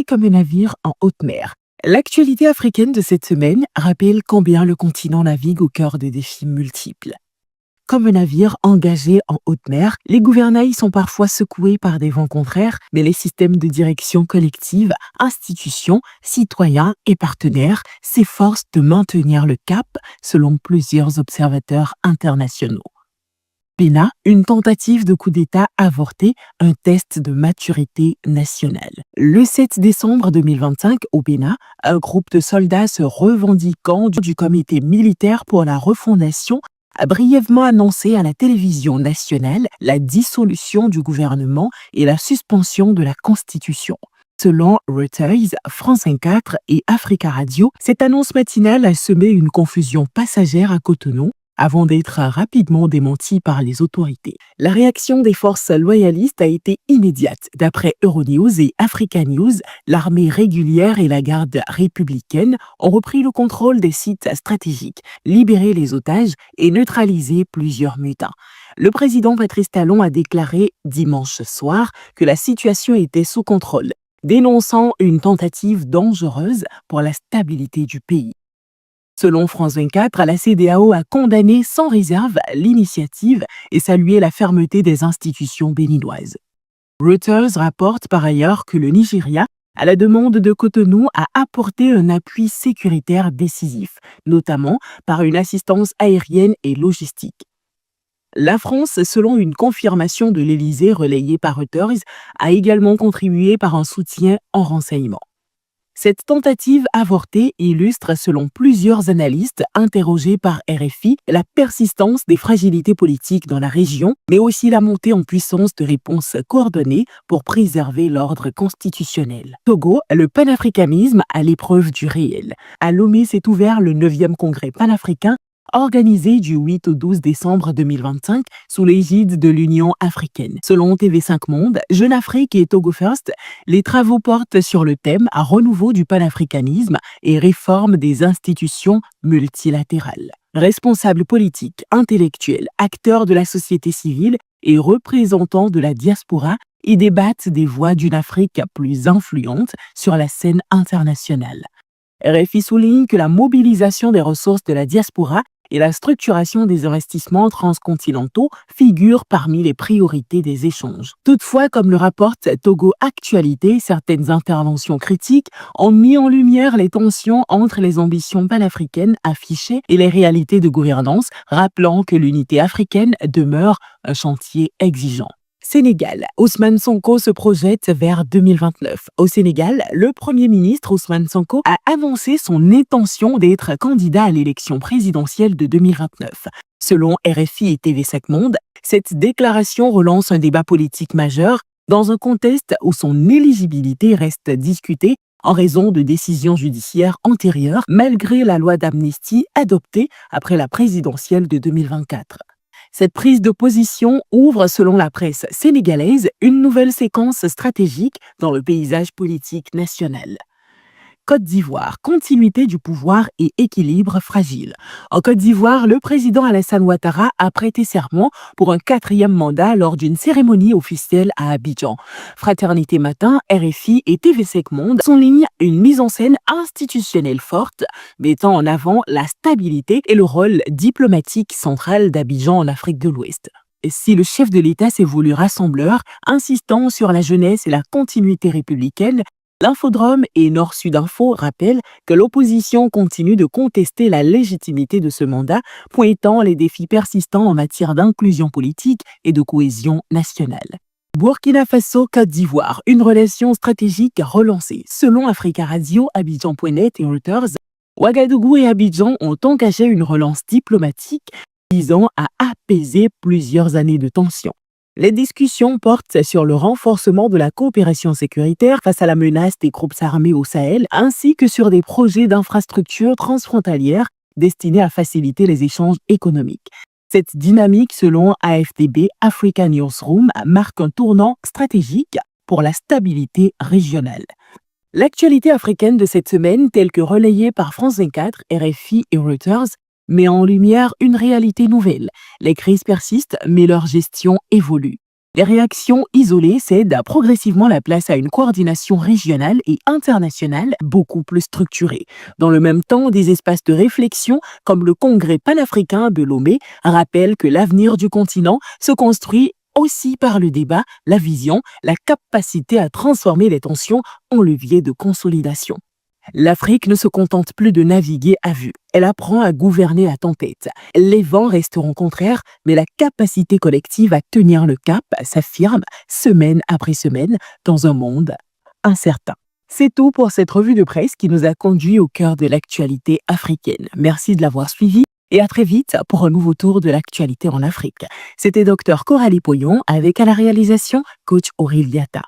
pensez comme un navire en haute mer. L'actualité africaine de cette semaine rappelle combien le continent navigue au cœur de défis multiples. Comme un navire engagé en haute mer, les gouvernails sont parfois secoués par des vents contraires, mais les systèmes de direction collective, institutions, citoyens et partenaires s'efforcent de maintenir le cap selon plusieurs observateurs internationaux. Bénin, une tentative de coup d'État avorté, un test de maturité nationale. Le 7 décembre 2025, au Bénin, un groupe de soldats se revendiquant du comité militaire pour la refondation a brièvement annoncé à la télévision nationale la dissolution du gouvernement et la suspension de la Constitution. Selon Reuters, France 24 et Africa Radio, cette annonce matinale a semé une confusion passagère à Cotonou avant d'être rapidement démentie par les autorités. La réaction des forces loyalistes a été immédiate. D'après Euronews et Africa News, l'armée régulière et la garde républicaine ont repris le contrôle des sites stratégiques, libéré les otages et neutralisé plusieurs mutins. Le président Patrice Talon a déclaré dimanche soir que la situation était sous contrôle, dénonçant une tentative dangereuse pour la stabilité du pays. Selon France 24, la CEDEAO a condamné sans réserve l'initiative et salué la fermeté des institutions béninoises. Reuters rapporte par ailleurs que le Nigeria, à la demande de Cotonou, a apporté un appui sécuritaire décisif, notamment par une assistance aérienne et logistique. La France, selon une confirmation de l'Élysée relayée par Reuters, a également contribué par un soutien en renseignement. Cette tentative avortée illustre, selon plusieurs analystes interrogés par RFI, la persistance des fragilités politiques dans la région, mais aussi la montée en puissance de réponses coordonnées pour préserver l'ordre constitutionnel. Togo, le panafricanisme à l'épreuve du réel. À Lomé s'est ouvert le 9e congrès panafricain, organisé du 8 au 12 décembre 2025 sous l'égide de l'Union africaine. Selon TV5 Monde, Jeune Afrique et Togo First, les travaux portent sur le thème à renouveau du panafricanisme et réforme des institutions multilatérales. Responsables politiques, intellectuels, acteurs de la société civile et représentants de la diaspora y débattent des voies d'une Afrique plus influente sur la scène internationale. RFI souligne que la mobilisation des ressources de la diaspora et la structuration des investissements transcontinentaux figurent parmi les priorités des échanges. Toutefois, comme le rapporte Togo Actualité, certaines interventions critiques ont mis en lumière les tensions entre les ambitions panafricaines affichées et les réalités de gouvernance, rappelant que l'unité africaine demeure un chantier exigeant. Sénégal, Ousmane Sonko se projette vers 2029. Au Sénégal, le Premier ministre Ousmane Sonko a annoncé son intention d'être candidat à l'élection présidentielle de 2029. Selon RFI et TV5 Monde, cette déclaration relance un débat politique majeur dans un contexte où son éligibilité reste discutée en raison de décisions judiciaires antérieures, malgré la loi d'amnistie adoptée après la présidentielle de 2024. Cette prise de position ouvre, selon la presse sénégalaise, une nouvelle séquence stratégique dans le paysage politique national. Côte d'Ivoire, continuité du pouvoir et équilibre fragile. En Côte d'Ivoire, le président Alassane Ouattara a prêté serment pour un 4e mandat lors d'une cérémonie officielle à Abidjan. Fraternité Matin, RFI et TV5 Monde soulignent une mise en scène institutionnelle forte, mettant en avant la stabilité et le rôle diplomatique central d'Abidjan en Afrique de l'Ouest. Si le chef de l'État s'est voulu rassembleur, insistant sur la jeunesse et la continuité républicaine, l'Infodrome et Nord-Sud Info rappellent que l'opposition continue de contester la légitimité de ce mandat, pointant les défis persistants en matière d'inclusion politique et de cohésion nationale. Burkina Faso-Côte d'Ivoire, une relation stratégique relancée. Selon Africa Radio, Abidjan.net et Reuters, Ouagadougou et Abidjan ont engagé une relance diplomatique visant à apaiser plusieurs années de tensions. Les discussions portent sur le renforcement de la coopération sécuritaire face à la menace des groupes armés au Sahel, ainsi que sur des projets d'infrastructures transfrontalières destinés à faciliter les échanges économiques. Cette dynamique, selon AFDB, Africa Newsroom, marque un tournant stratégique pour la stabilité régionale. L'actualité africaine de cette semaine, telle que relayée par France 24, RFI et Reuters, met en lumière une réalité nouvelle. Les crises persistent, mais leur gestion évolue. Les réactions isolées cèdent progressivement la place à une coordination régionale et internationale beaucoup plus structurée. Dans le même temps, des espaces de réflexion, comme le Congrès panafricain de Lomé, rappellent que l'avenir du continent se construit aussi par le débat, la vision, la capacité à transformer les tensions en levier de consolidation. L'Afrique ne se contente plus de naviguer à vue, elle apprend à gouverner à tempête. Les vents resteront contraires, mais la capacité collective à tenir le cap s'affirme semaine après semaine dans un monde incertain. C'est tout pour cette revue de presse qui nous a conduit au cœur de l'actualité africaine. Merci de l'avoir suivi et à très vite pour un nouveau tour de l'actualité en Afrique. C'était Dr Coralie Poyon avec à la réalisation Coach Aurel Diatta.